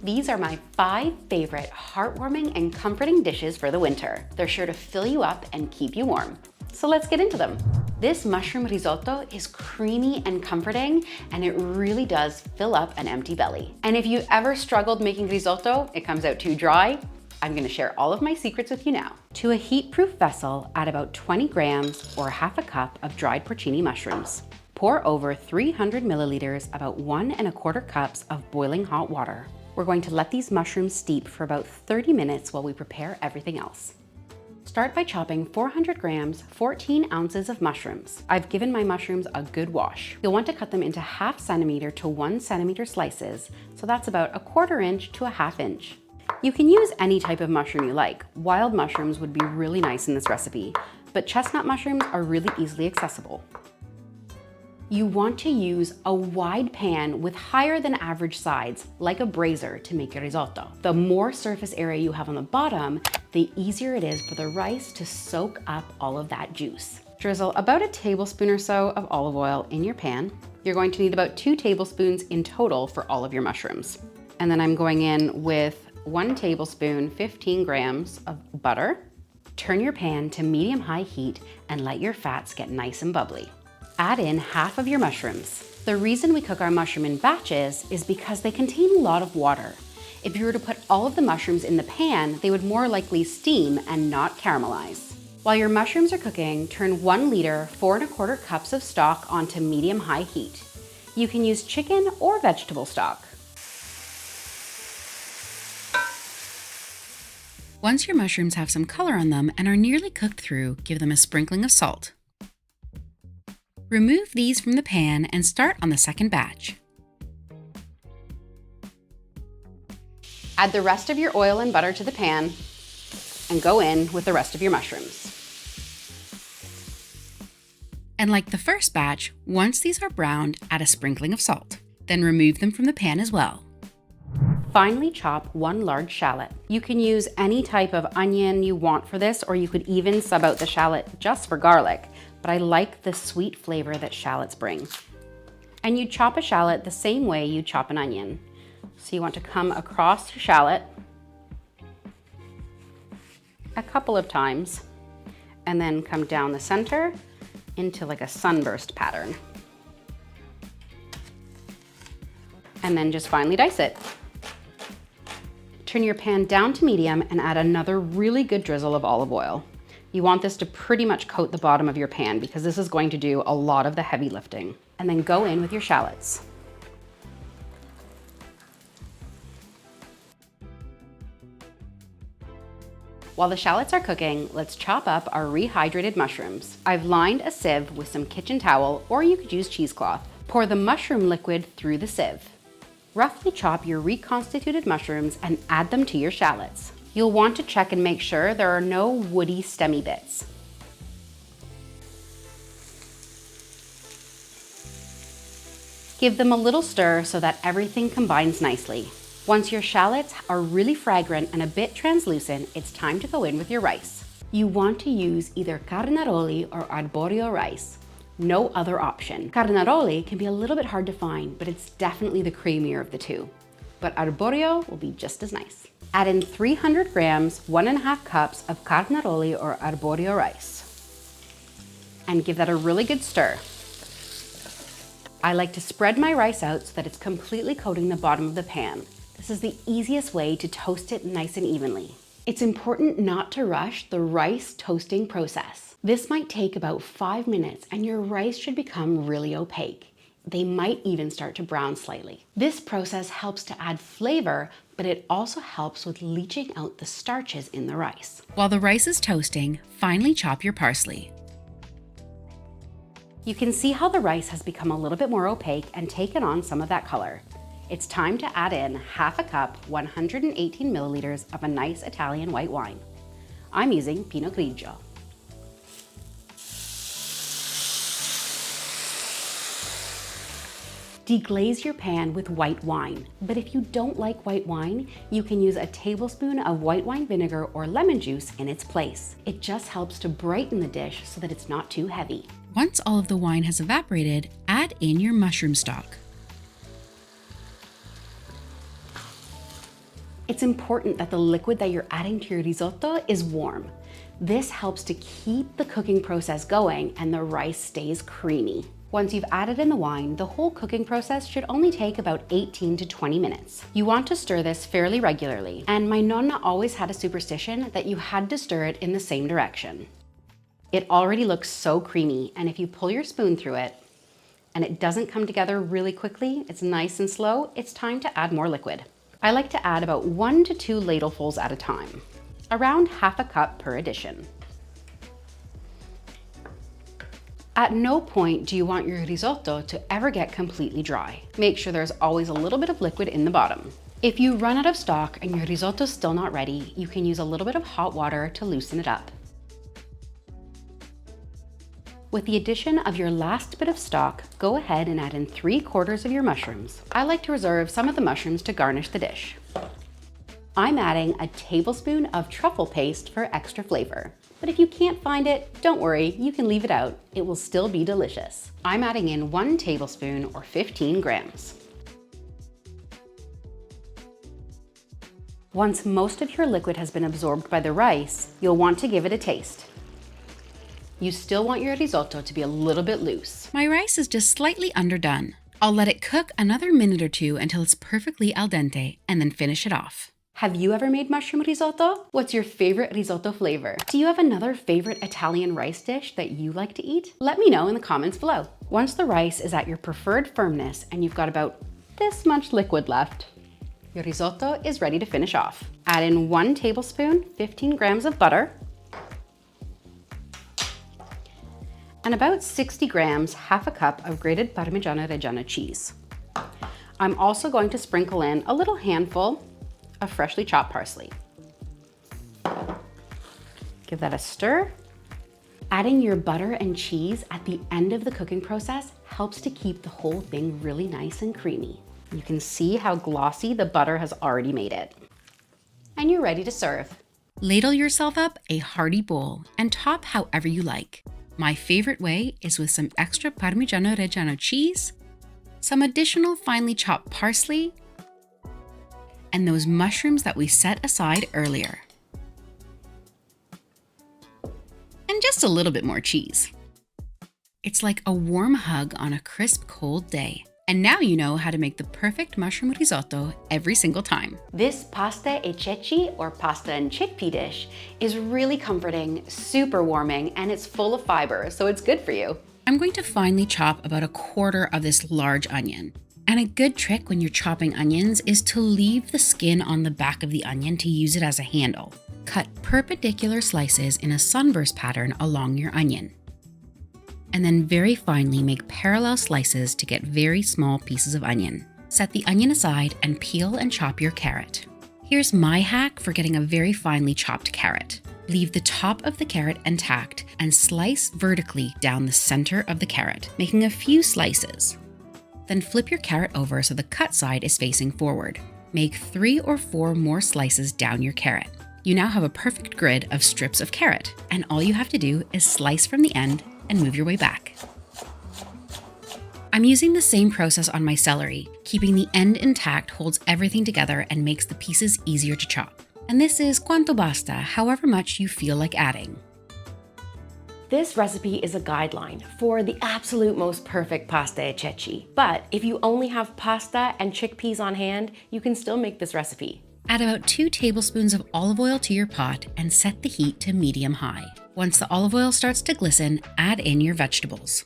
These are my 5 favorite heartwarming and comforting dishes for the winter. They're sure to fill you up and keep you warm. So let's get into them. This mushroom risotto is creamy and comforting, and it really does fill up an empty belly. And if you ever struggled making risotto, it comes out too dry, I'm gonna share all of my secrets with you now. To a heat-proof vessel, add about 20 grams or half a cup of dried porcini mushrooms. Pour over 300 milliliters, about 1¼ cups of boiling hot water. We're going to let these mushrooms steep for about 30 minutes while we prepare everything else. Start by chopping 400 grams, 14 ounces of mushrooms. I've given my mushrooms a good wash. You'll want to cut them into 1/2 centimeter to 1 centimeter slices, so that's about 1/4 inch to 1/2 inch. You can use any type of mushroom you like. Wild mushrooms would be really nice in this recipe, but chestnut mushrooms are really easily accessible. You want to use a wide pan with higher than average sides, like a brazier, to make your risotto. The more surface area you have on the bottom, the easier it is for the rice to soak up all of that juice. Drizzle about 1 tablespoon or so of olive oil in your pan. You're going to need about 2 tablespoons in total for all of your mushrooms. And then I'm going in with 1 tablespoon, 15 grams of butter. Turn your pan to medium-high heat and let your fats get nice and bubbly. Add in half of your mushrooms. The reason we cook our mushroom in batches is because they contain a lot of water. If you were to put all of the mushrooms in the pan, they would more likely steam and not caramelize. While your mushrooms are cooking, turn 1 liter, 4¼ cups of stock onto medium-high heat. You can use chicken or vegetable stock. Once your mushrooms have some color on them and are nearly cooked through, give them a sprinkling of salt. Remove these from the pan and start on the second batch. Add the rest of your oil and butter to the pan and go in with the rest of your mushrooms. And like the first batch, once these are browned, add a sprinkling of salt. Then remove them from the pan as well. Finely chop 1 large shallot. You can use any type of onion you want for this, or you could even sub out the shallot just for garlic, but I like the sweet flavor that shallots bring. And you chop a shallot the same way you chop an onion. So you want to come across your shallot a couple of times and then come down the center into like a sunburst pattern. And then just finely dice it. Turn your pan down to medium and add another really good drizzle of olive oil. You want this to pretty much coat the bottom of your pan because this is going to do a lot of the heavy lifting. And then go in with your shallots. While the shallots are cooking, let's chop up our rehydrated mushrooms. I've lined a sieve with some kitchen towel, or you could use cheesecloth. Pour the mushroom liquid through the sieve. Roughly chop your reconstituted mushrooms and add them to your shallots. You'll want to check and make sure there are no woody stemmy bits. Give them a little stir so that everything combines nicely. Once your shallots are really fragrant and a bit translucent, it's time to go in with your rice. You want to use either carnaroli or arborio rice. No other option. Carnaroli can be a little bit hard to find, but it's definitely the creamier of the two. But arborio will be just as nice. Add in 300 grams, 1½ cups of carnaroli or arborio rice. And give that a really good stir. I like to spread my rice out so that it's completely coating the bottom of the pan. This is the easiest way to toast it nice and evenly. It's important not to rush the rice toasting process. This might take about 5 minutes and your rice should become really opaque. They might even start to brown slightly. This process helps to add flavor, but it also helps with leaching out the starches in the rice. While the rice is toasting, finely chop your parsley. You can see how the rice has become a little bit more opaque and taken on some of that color. It's time to add in half a cup, 118 milliliters of a nice Italian white wine. I'm using Pinot Grigio. Deglaze your pan with white wine, but if you don't like white wine, you can use a tablespoon of white wine vinegar or lemon juice in its place. It just helps to brighten the dish so that it's not too heavy. Once all of the wine has evaporated, add in your mushroom stock. It's important that the liquid that you're adding to your risotto is warm. This helps to keep the cooking process going and the rice stays creamy. Once you've added in the wine, the whole cooking process should only take about 18 to 20 minutes. You want to stir this fairly regularly, and my nonna always had a superstition that you had to stir it in the same direction. It already looks so creamy, and if you pull your spoon through it and it doesn't come together really quickly, it's nice and slow, it's time to add more liquid. I like to add about 1 to 2 ladlefuls at a time, around half a cup per addition. At no point do you want your risotto to ever get completely dry. Make sure there's always a little bit of liquid in the bottom. If you run out of stock and your risotto's still not ready, you can use a little bit of hot water to loosen it up. With the addition of your last bit of stock, go ahead and add in 3/4 of your mushrooms. I like to reserve some of the mushrooms to garnish the dish. I'm adding a tablespoon of truffle paste for extra flavor. But if you can't find it, don't worry, you can leave it out. It will still be delicious. I'm adding in 1 tablespoon or 15 grams. Once most of your liquid has been absorbed by the rice, you'll want to give it a taste. You still want your risotto to be a little bit loose. My rice is just slightly underdone. I'll let it cook another minute or two until it's perfectly al dente and then finish it off. Have you ever made mushroom risotto? What's your favorite risotto flavor? Do you have another favorite Italian rice dish that you like to eat? Let me know in the comments below. Once the rice is at your preferred firmness and you've got about this much liquid left, your risotto is ready to finish off. Add in 1 tablespoon, 15 grams of butter, and about 60 grams, half a cup of grated parmigiano reggiano cheese. I'm also going to sprinkle in a little handful of freshly chopped parsley. Give that a stir. Adding your butter and cheese at the end of the cooking process helps to keep the whole thing really nice and creamy. You can see how glossy the butter has already made it. And you're ready to serve. Ladle yourself up a hearty bowl and top however you like. My favorite way is with some extra parmigiano reggiano cheese, some additional finely chopped parsley, and those mushrooms that we set aside earlier. And just a little bit more cheese. It's like a warm hug on a crisp, cold day. And now you know how to make the perfect mushroom risotto every single time. This pasta e ceci, or pasta and chickpea dish, is really comforting, super warming, and it's full of fiber, so it's good for you. I'm going to finely chop about 1/4 of this large onion. And a good trick when you're chopping onions is to leave the skin on the back of the onion to use it as a handle. Cut perpendicular slices in a sunburst pattern along your onion. And then very finely make parallel slices to get very small pieces of onion. Set the onion aside and peel and chop your carrot. Here's my hack for getting a very finely chopped carrot. Leave the top of the carrot intact and slice vertically down the center of the carrot, making a few slices. Then flip your carrot over so the cut side is facing forward. Make 3 or 4 more slices down your carrot. You now have a perfect grid of strips of carrot, and all you have to do is slice from the end and move your way back. I'm using the same process on my celery. Keeping the end intact holds everything together and makes the pieces easier to chop. And this is quanto basta, however much you feel like adding. This recipe is a guideline for the absolute most perfect pasta e ceci. But if you only have pasta and chickpeas on hand, you can still make this recipe. Add about 2 tablespoons of olive oil to your pot and set the heat to medium-high. Once the olive oil starts to glisten, add in your vegetables.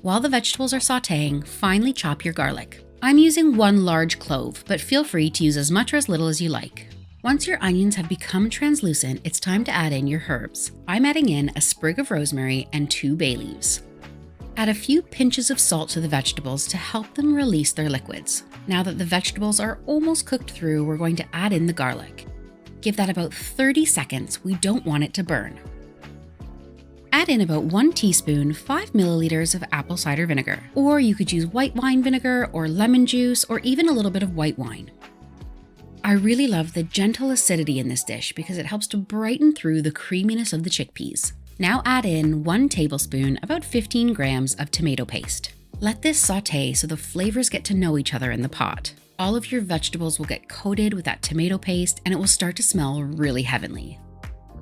While the vegetables are sauteing, finely chop your garlic. I'm using 1 large clove, but feel free to use as much or as little as you like. Once your onions have become translucent, it's time to add in your herbs. I'm adding in a sprig of rosemary and 2 bay leaves. Add a few pinches of salt to the vegetables to help them release their liquids. Now that the vegetables are almost cooked through, we're going to add in the garlic. Give that about 30 seconds, we don't want it to burn. Add in about 1 teaspoon, 5 milliliters of apple cider vinegar. Or you could use white wine vinegar or lemon juice or even a little bit of white wine. I really love the gentle acidity in this dish because it helps to brighten through the creaminess of the chickpeas. Now add in 1 tablespoon, about 15 grams of tomato paste. Let this saute so the flavors get to know each other in the pot. all of your vegetables will get coated with that tomato paste and it will start to smell really heavenly.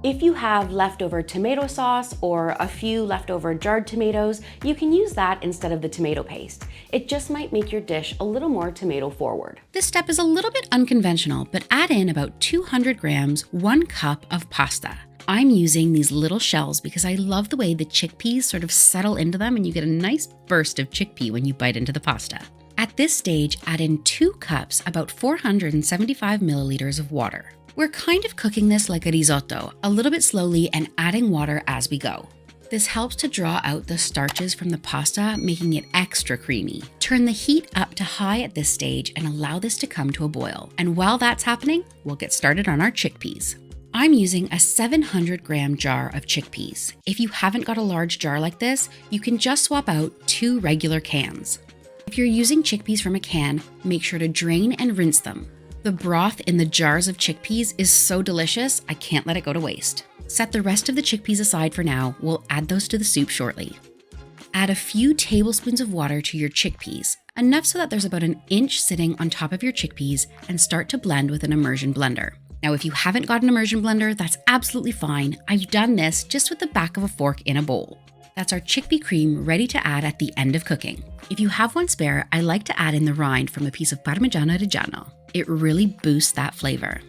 If you have leftover tomato sauce or a few leftover jarred tomatoes, you can use that instead of the tomato paste. It just might make your dish a little more tomato forward. This step is a little bit unconventional, but add in about 200 grams, 1 cup of pasta. I'm using these little shells because I love the way the chickpeas sort of settle into them and you get a nice burst of chickpea when you bite into the pasta. At this stage, add in 2 cups, about 475 milliliters of water. We're kind of cooking this like a risotto, a little bit slowly and adding water as we go. This helps to draw out the starches from the pasta, making it extra creamy. Turn the heat up to high at this stage and allow this to come to a boil. And while that's happening, we'll get started on our chickpeas. I'm using a 700 gram jar of chickpeas. If you haven't got a large jar like this, you can just swap out 2 regular cans. If you're using chickpeas from a can, make sure to drain and rinse them. The broth in the jars of chickpeas is so delicious, I can't let it go to waste. Set the rest of the chickpeas aside for now, we'll add those to the soup shortly. Add a few tablespoons of water to your chickpeas, enough so that there's about an inch sitting on top of your chickpeas, and start to blend with an immersion blender. Now, if you haven't got an immersion blender, that's absolutely fine. I've done this just with the back of a fork in a bowl. That's our chickpea cream ready to add at the end of cooking. If you have one spare, I like to add in the rind from a piece of parmigiano reggiano. It really boosts that flavor.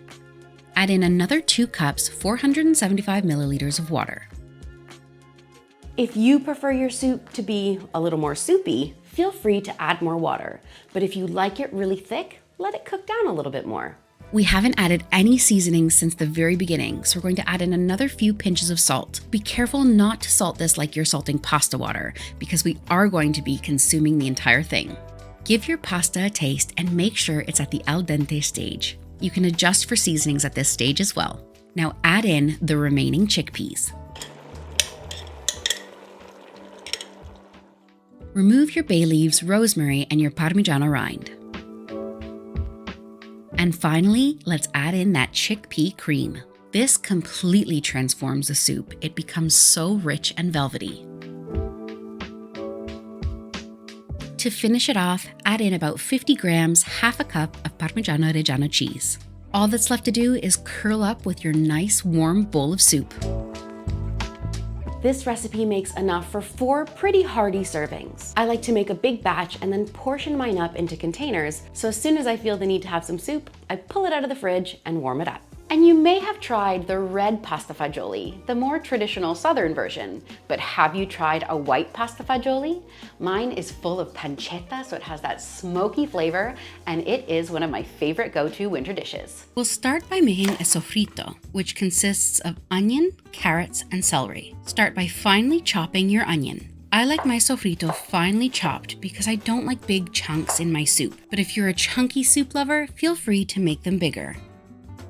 Add in another 2 cups, 475 milliliters of water. If you prefer your soup to be a little more soupy, feel free to add more water. But if you like it really thick, let it cook down a little bit more. We haven't added any seasonings since the very beginning, so we're going to add in another few pinches of salt. Be careful not to salt this like you're salting pasta water, because we are going to be consuming the entire thing. Give your pasta a taste and make sure it's at the al dente stage. You can adjust for seasonings at this stage as well. Now add in the remaining chickpeas. Remove your bay leaves, rosemary, and your parmigiano rind. And finally, let's add in that chickpea cream. This completely transforms the soup. It becomes so rich and velvety. To finish it off, add in about 50 grams, half a cup of parmigiano reggiano cheese. All that's left to do is curl up with your nice warm bowl of soup. This recipe makes enough for 4 pretty hearty servings. I like to make a big batch and then portion mine up into containers, so as soon as I feel the need to have some soup, I pull it out of the fridge and warm it up. And you may have tried the red pasta fagioli, the more traditional southern version, but have you tried a white pasta fagioli? Mine is full of pancetta, so it has that smoky flavor, and it is one of my favorite go-to winter dishes. We'll start by making a sofrito, which consists of onion, carrots, and celery. Start by finely chopping your onion. I like my sofrito finely chopped because I don't like big chunks in my soup, but if you're a chunky soup lover, feel free to make them bigger.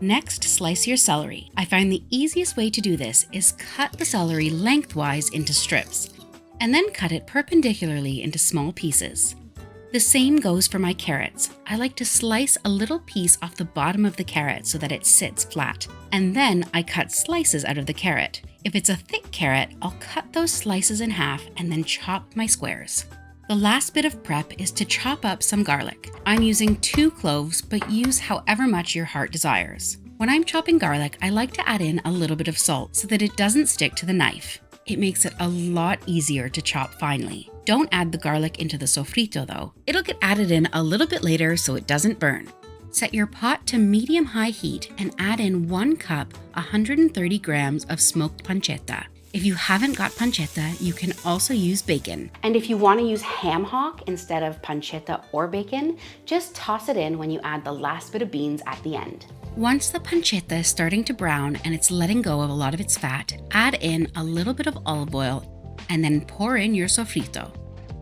Next, slice your celery. I find the easiest way to do this is cut the celery lengthwise into strips, and then cut it perpendicularly into small pieces. The same goes for my carrots. I like to slice a little piece off the bottom of the carrot so that it sits flat, and then I cut slices out of the carrot. If it's a thick carrot, I'll cut those slices in half and then chop my squares. The last bit of prep is to chop up some garlic. I'm using 2 cloves, but use however much your heart desires. When I'm chopping garlic, I like to add in a little bit of salt so that it doesn't stick to the knife. It makes it a lot easier to chop finely. Don't add the garlic into the sofrito though. It'll get added in a little bit later so it doesn't burn. Set your pot to medium-high heat and add in 1 cup, 130 grams of smoked pancetta. If you haven't got pancetta, you can also use bacon. And if you want to use ham hock instead of pancetta or bacon, just toss it in when you add the last bit of beans at the end. Once the pancetta is starting to brown and it's letting go of a lot of its fat, add in a little bit of olive oil and then pour in your sofrito.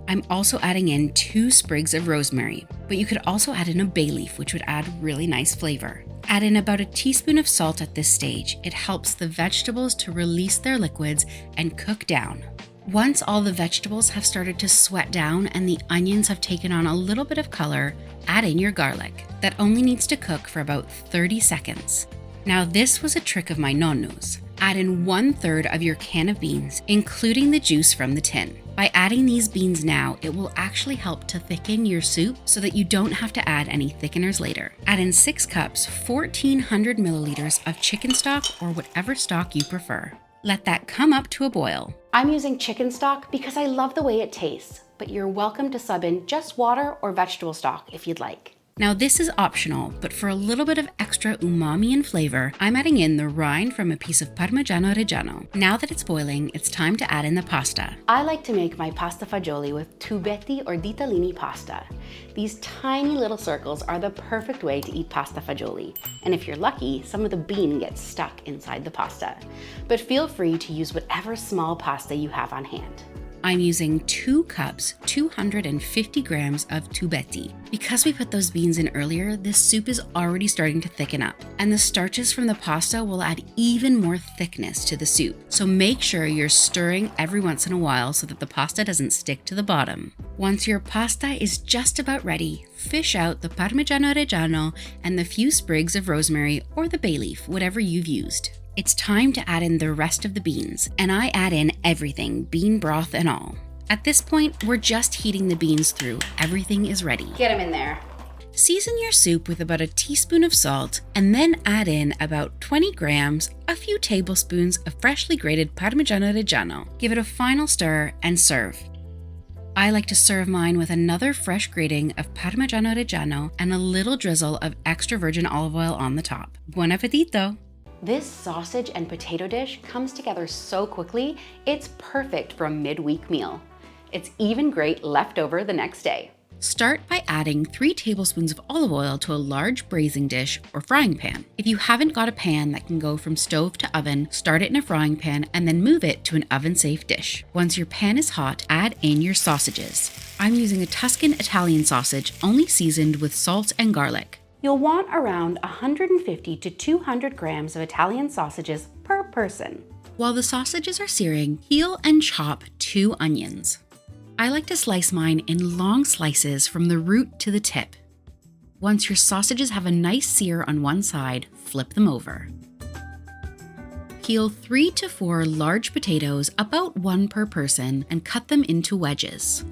I'm also adding in 2 sprigs of rosemary, but you could also add in a bay leaf, which would add really nice flavor. Add in about a teaspoon of salt at this stage. It helps the vegetables to release their liquids and cook down. Once all the vegetables have started to sweat down and the onions have taken on a little bit of color, add in your garlic. That only needs to cook for about 30 seconds. Now this was a trick of my nonnu's. Add in 1/3 of your can of beans, including the juice from the tin. By adding these beans now, it will actually help to thicken your soup so that you don't have to add any thickeners later. Add in 6 cups, 1,400 milliliters of chicken stock or whatever stock you prefer. Let that come up to a boil. I'm using chicken stock because I love the way it tastes, but you're welcome to sub in just water or vegetable stock if you'd like. Now this is optional, but for a little bit of extra umami and flavor, I'm adding in the rind from a piece of parmigiano reggiano. Now that it's boiling, it's time to add in the pasta. I like to make my pasta fagioli with tubetti or ditalini pasta. These tiny little circles are the perfect way to eat pasta fagioli. And if you're lucky, some of the bean gets stuck inside the pasta. But feel free to use whatever small pasta you have on hand. I'm using 2 cups, 250 grams of tubetti. Because we put those beans in earlier, this soup is already starting to thicken up, and the starches from the pasta will add even more thickness to the soup. So make sure you're stirring every once in a while so that the pasta doesn't stick to the bottom. Once your pasta is just about ready, fish out the parmigiano reggiano and the few sprigs of rosemary or the bay leaf, whatever you've used. It's time to add in the rest of the beans, and I add in everything, bean broth and all. At this point, we're just heating the beans through. Everything is ready. Get them in there. Season your soup with about a teaspoon of salt, and then add in about 20 grams, a few tablespoons of freshly grated parmigiano reggiano. Give it a final stir and serve. I like to serve mine with another fresh grating of parmigiano reggiano and a little drizzle of extra virgin olive oil on the top. Buon appetito! This sausage and potato dish comes together so quickly, it's perfect for a midweek meal. It's even great left over the next day. Start by adding 3 tablespoons of olive oil to a large braising dish or frying pan. If you haven't got a pan that can go from stove to oven, start it in a frying pan and then move it to an oven-safe dish. Once your pan is hot, add in your sausages. I'm using a Tuscan Italian sausage, only seasoned with salt and garlic. You'll want around 150 to 200 grams of Italian sausages per person. While the sausages are searing, peel and chop 2 onions. I like to slice mine in long slices from the root to the tip. Once your sausages have a nice sear on one side, flip them over. Peel 3 to 4 large potatoes, about 1 per person, and cut them into wedges.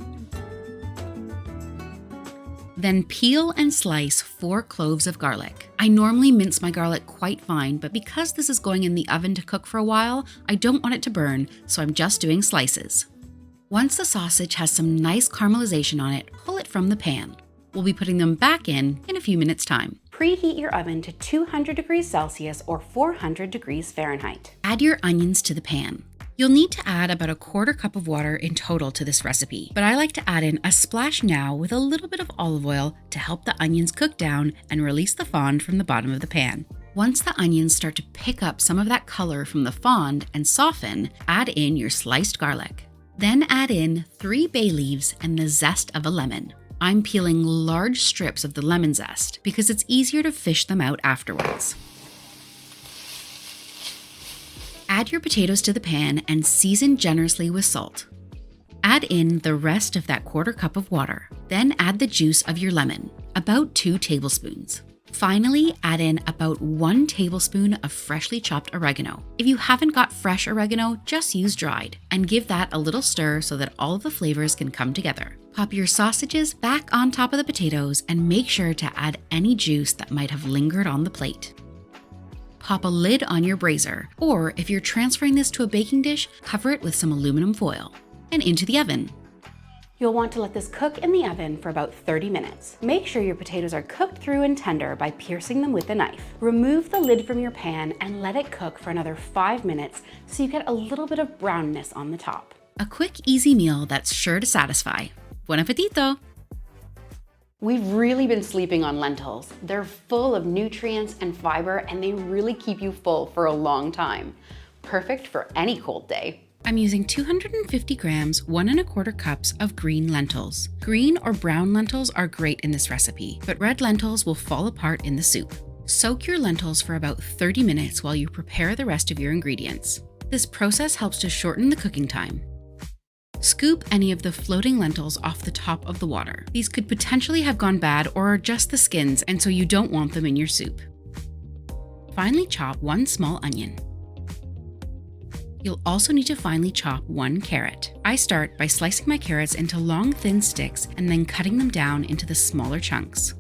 Then peel and slice 4 cloves of garlic. I normally mince my garlic quite fine, but because this is going in the oven to cook for a while, I don't want it to burn, so I'm just doing slices. Once the sausage has some nice caramelization on it, pull it from the pan. We'll be putting them back in a few minutes' time. Preheat your oven to 200 degrees Celsius or 400 degrees Fahrenheit. Add your onions to the pan. You'll need to add about a 1/4 cup of water in total to this recipe, but I like to add in a splash now with a little bit of olive oil to help the onions cook down and release the fond from the bottom of the pan. Once the onions start to pick up some of that color from the fond and soften, add in your sliced garlic. Then add in 3 bay leaves and the zest of a lemon. I'm peeling large strips of the lemon zest because it's easier to fish them out afterwards. Add your potatoes to the pan and season generously with salt. Add in the rest of that 1/4 cup of water. Then add the juice of your lemon, about 2 tablespoons. Finally, add in about 1 tablespoon of freshly chopped oregano. If you haven't got fresh oregano, just use dried, and give that a little stir so that all of the flavors can come together. Pop your sausages back on top of the potatoes and make sure to add any juice that might have lingered on the plate. Pop a lid on your brazier, or if you're transferring this to a baking dish, cover it with some aluminum foil, and into the oven. You'll want to let this cook in the oven for about 30 minutes. Make sure your potatoes are cooked through and tender by piercing them with a knife. Remove the lid from your pan and let it cook for another 5 minutes so you get a little bit of brownness on the top. A quick, easy meal that's sure to satisfy. Buon appetito! We've really been sleeping on lentils. They're full of nutrients and fiber, and they really keep you full for a long time. Perfect for any cold day. I'm using 250 grams, 1 1/4 cups of green lentils. Green or brown lentils are great in this recipe, but red lentils will fall apart in the soup. Soak your lentils for about 30 minutes while you prepare the rest of your ingredients. This process helps to shorten the cooking time. Scoop any of the floating lentils off the top of the water. These could potentially have gone bad or are just the skins, and so you don't want them in your soup. Finely chop 1 small onion. You'll also need to finely chop 1 carrot. I start by slicing my carrots into long, thin sticks and then cutting them down into the smaller chunks.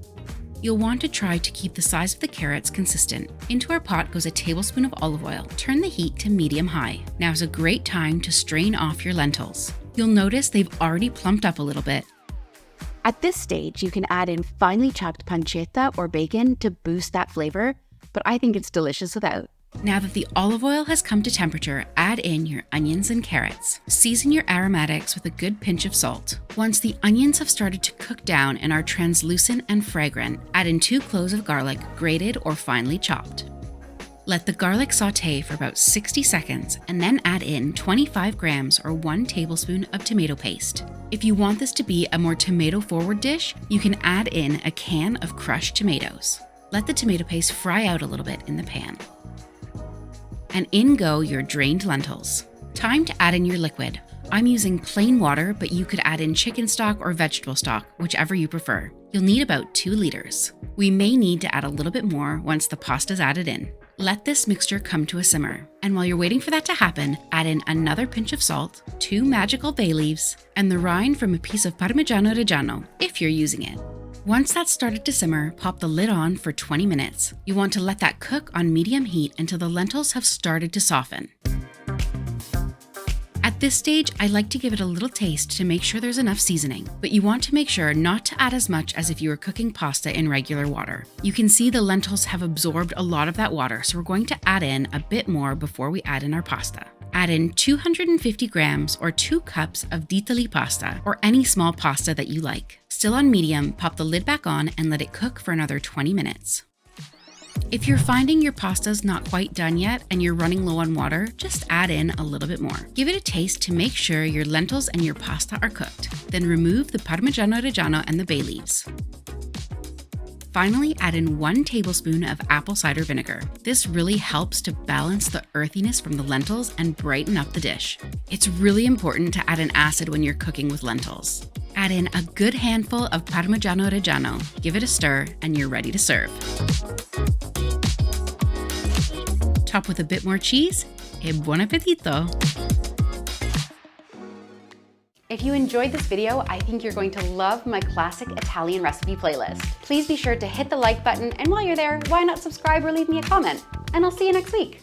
You'll want to try to keep the size of the carrots consistent. Into our pot goes a tablespoon of olive oil. Turn the heat to medium-high. Now is a great time to strain off your lentils. You'll notice they've already plumped up a little bit. At this stage, you can add in finely chopped pancetta or bacon to boost that flavor, but I think it's delicious without. Now that the olive oil has come to temperature, add in your onions and carrots. Season your aromatics with a good pinch of salt. Once the onions have started to cook down and are translucent and fragrant, add in 2 cloves of garlic, grated or finely chopped. Let the garlic saute for about 60 seconds and then add in 25 grams or 1 tablespoon of tomato paste. If you want this to be a more tomato-forward dish, you can add in a can of crushed tomatoes. Let the tomato paste fry out a little bit in the pan. And in go your drained lentils. Time to add in your liquid. I'm using plain water, but you could add in chicken stock or vegetable stock, whichever you prefer. You'll need about 2 liters. We may need to add a little bit more once the pasta's added in. Let this mixture come to a simmer, and while you're waiting for that to happen, add in another pinch of salt, 2 magical bay leaves, and the rind from a piece of parmigiano reggiano, if you're using it. Once that's started to simmer, pop the lid on for 20 minutes. You want to let that cook on medium heat until the lentils have started to soften. At this stage, I like to give it a little taste to make sure there's enough seasoning, but you want to make sure not to add as much as if you were cooking pasta in regular water. You can see the lentils have absorbed a lot of that water, so we're going to add in a bit more before we add in our pasta. Add in 250 grams or 2 cups of ditali pasta, or any small pasta that you like. Still on medium, pop the lid back on and let it cook for another 20 minutes. If you're finding your pasta's not quite done yet and you're running low on water, just add in a little bit more. Give it a taste to make sure your lentils and your pasta are cooked. Then remove the parmigiano reggiano and the bay leaves. Finally, add in 1 tablespoon of apple cider vinegar. This really helps to balance the earthiness from the lentils and brighten up the dish. It's really important to add an acid when you're cooking with lentils. Add in a good handful of parmigiano reggiano, give it a stir, and you're ready to serve. Top with a bit more cheese, e buon appetito! If you enjoyed this video, I think you're going to love my classic Italian recipe playlist. Please be sure to hit the like button, and while you're there, why not subscribe or leave me a comment? And I'll see you next week.